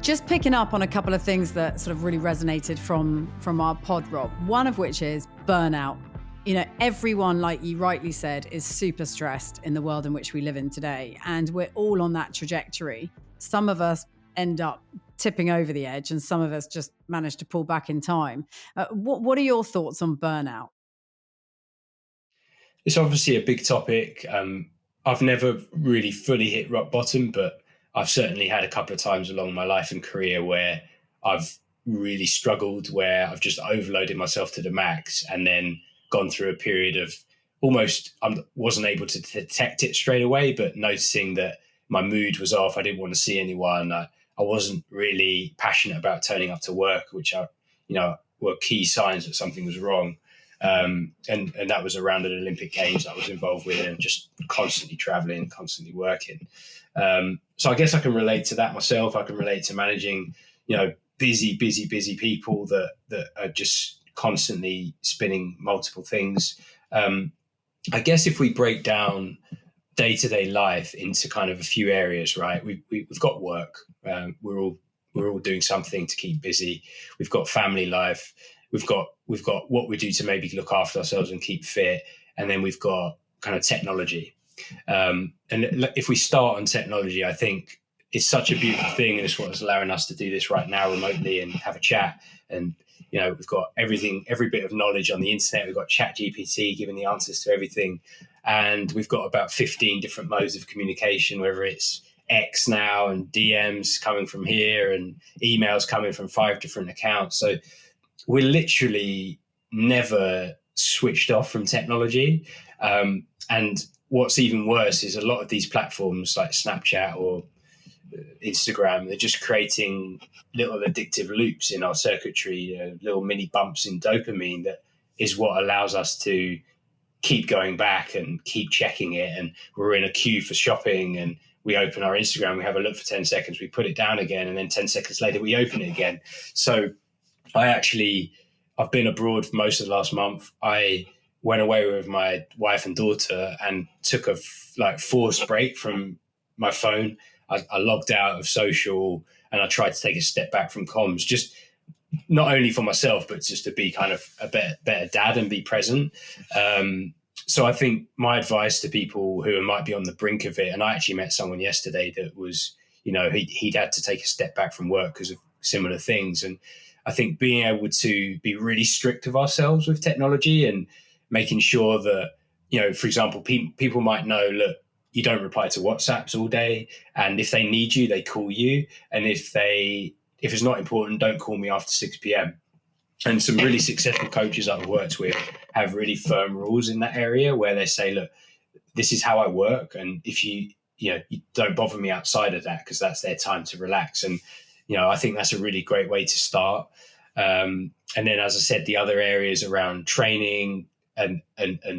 Just picking up on a couple of things that sort of really resonated from our pod, Rob. One of which is burnout. You know, everyone, like you rightly said, is super stressed in the world in which we live in today. And we're all on that trajectory. Some of us end up tipping over the edge and some of us just manage to pull back in time. What are your thoughts on burnout? It's obviously a big topic. I've never really fully hit rock bottom, but I've certainly had a couple of times along my life and career where I've really struggled, where I've just overloaded myself to the max and then gone through a period of almost, I wasn't able to detect it straight away, but noticing that my mood was off. I didn't want to see anyone. I wasn't really passionate about turning up to work, which were key signs that something was wrong. And that was around an Olympic Games I was involved with, and just constantly traveling, constantly working. So I guess I can relate to that myself. I can relate to managing, busy people that are just constantly spinning multiple things. I guess if we break down day-to-day life into kind of a few areas, right? We've got work. We're all doing something to keep busy. We've got family life. We've got what we do to maybe look after ourselves and keep fit, and then we've got kind of technology. And if we start on technology, I think it's such a beautiful thing, and it's what's allowing us to do this right now remotely and have a chat. And we've got every bit of knowledge on the internet. We've got ChatGPT giving the answers to everything, and we've got about 15 different modes of communication, whether it's X now and DMs coming from here and emails coming from 5 different accounts. So we're literally never switched off from technology. And what's even worse is a lot of these platforms like Snapchat or Instagram, they're just creating little addictive loops in our circuitry, little mini bumps in dopamine that is what allows us to keep going back and keep checking it. And we're in a queue for shopping and we open our Instagram, we have a look for 10 seconds, we put it down again, and then 10 seconds later we open it again. So I've been abroad for most of the last month. I went away with my wife and daughter and took a forced break from my phone. I logged out of social and I tried to take a step back from comms, just not only for myself, but just to be kind of a better dad and be present. So I think my advice to people who might be on the brink of it, and I actually met someone yesterday that was, he'd had to take a step back from work because of similar things. And I think being able to be really strict of ourselves with technology and making sure that, for example, people might know, look, you don't reply to WhatsApps all day. And if they need you, they call you. And if it's not important, don't call me after 6 p.m. And some really successful coaches I've worked with have really firm rules in that area where they say, look, this is how I work. And if you don't bother me outside of that, because that's their time to relax. And, I think that's a really great way to start. And then, as I said, the other areas around training and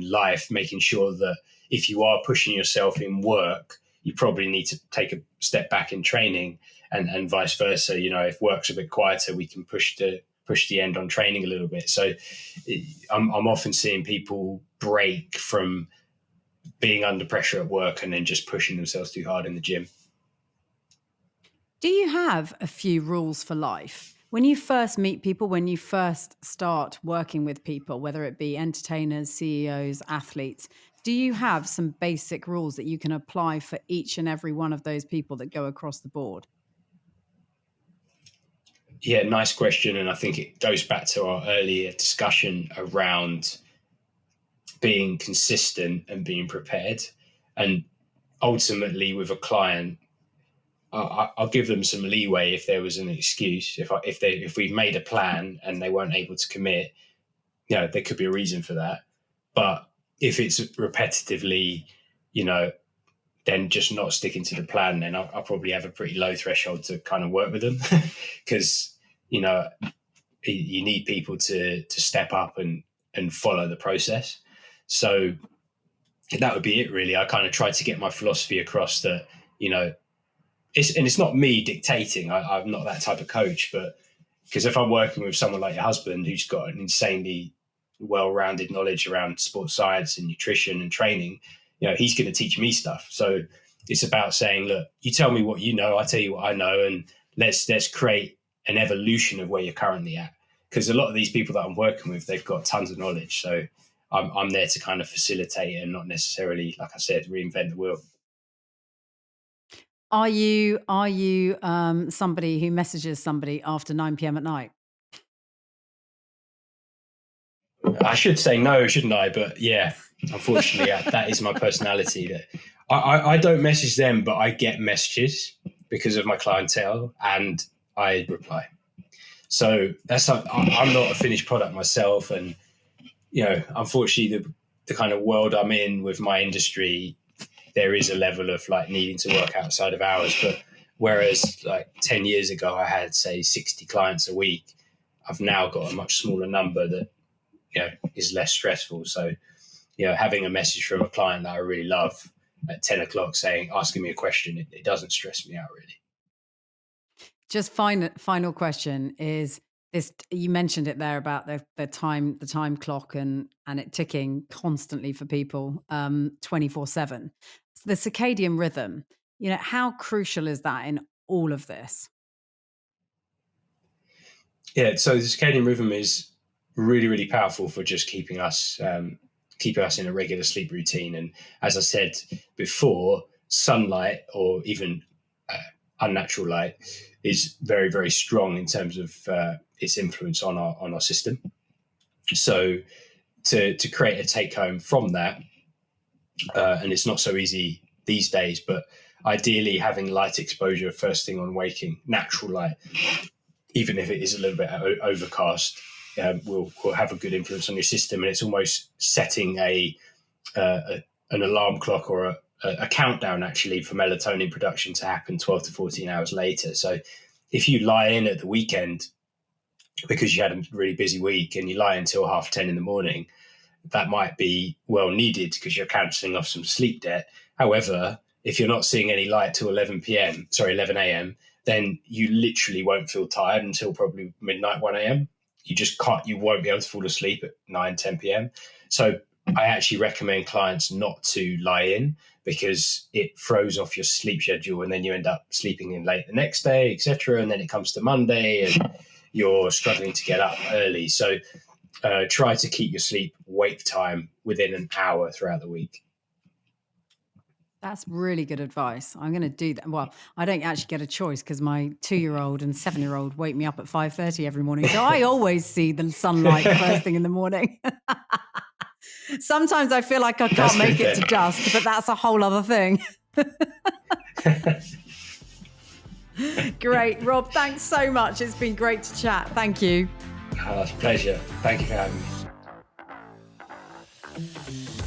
life, making sure that if you are pushing yourself in work, you probably need to take a step back in training, and vice versa. If work's a bit quieter, we can push the end on training a little bit. So I'm often seeing people break from being under pressure at work and then just pushing themselves too hard in the gym. Do you have a few rules for life? When you first meet people, when you first start working with people, whether it be entertainers, CEOs, athletes, do you have some basic rules that you can apply for each and every one of those people that go across the board? Yeah, nice question. And I think it goes back to our earlier discussion around being consistent and being prepared. And ultimately, with a client, I'll give them some leeway if there was an excuse. If we've made a plan and they weren't able to commit, there could be a reason for that. But if it's repetitively, then just not sticking to the plan, then I'll probably have a pretty low threshold to kind of work with them because, you need people to step up and follow the process. So that would be it, really. I kind of tried to get my philosophy across that, it's not me dictating. I'm not that type of coach, but because if I'm working with someone like your husband who's got an insanely well-rounded knowledge around sports science and nutrition and training, he's going to teach me stuff. So it's about saying, look, you tell me what you know, I tell you what I know, and let's create an evolution of where you're currently at. Because a lot of these people that I'm working with, they've got tons of knowledge. So I'm there to kind of facilitate and not necessarily, like I said, reinvent the wheel. Are you somebody who messages somebody after 9 p.m. at night? I should say no, shouldn't I? But yeah, unfortunately, that is my personality. That I don't message them, but I get messages because of my clientele, and I reply. So I'm not a finished product myself, and unfortunately, the kind of world I'm in with my industry, there is a level of like needing to work outside of hours. But whereas like 10 years ago, I had say 60 clients a week, I've now got a much smaller number that is less stressful. So having a message from a client that I really love at 10 o'clock asking me a question, it doesn't stress me out really. Just final question is this: you mentioned it there about the time clock and it ticking constantly for people 24/7. The circadian rhythm, how crucial is that in all of this? Yeah, so the circadian rhythm is really, really powerful for just keeping us in a regular sleep routine. And as I said before, sunlight or even unnatural light is very, very strong in terms of its influence on our system. So to create a take home from that, and it's not so easy these days, but ideally having light exposure first thing on waking, natural light, even if it is a little bit overcast, will have a good influence on your system. And it's almost setting an alarm clock or a countdown actually for melatonin production to happen 12 to 14 hours later. So if you lie in at the weekend because you had a really busy week and you lie until 10:30 in the morning, that might be well needed because you're cancelling off some sleep debt. However, if you're not seeing any light till 11 a.m., then you literally won't feel tired until probably midnight, 1 a.m. You won't be able to fall asleep at 9, 10 p.m. So I actually recommend clients not to lie in because it throws off your sleep schedule and then you end up sleeping in late the next day, etc. And then it comes to Monday and you're struggling to get up early. So try to keep your sleep wake time within an hour throughout the week. That's really good advice. I'm going to do that. Well, I don't actually get a choice because my 2-year-old and 7-year-old wake me up at 5:30 every morning. So I always see the sunlight first thing in the morning. Sometimes I feel like I can't make it to dusk, but that's a whole other thing. Great. Rob, thanks so much. It's been great to chat. Thank you. It's a pleasure. Thank you for having me.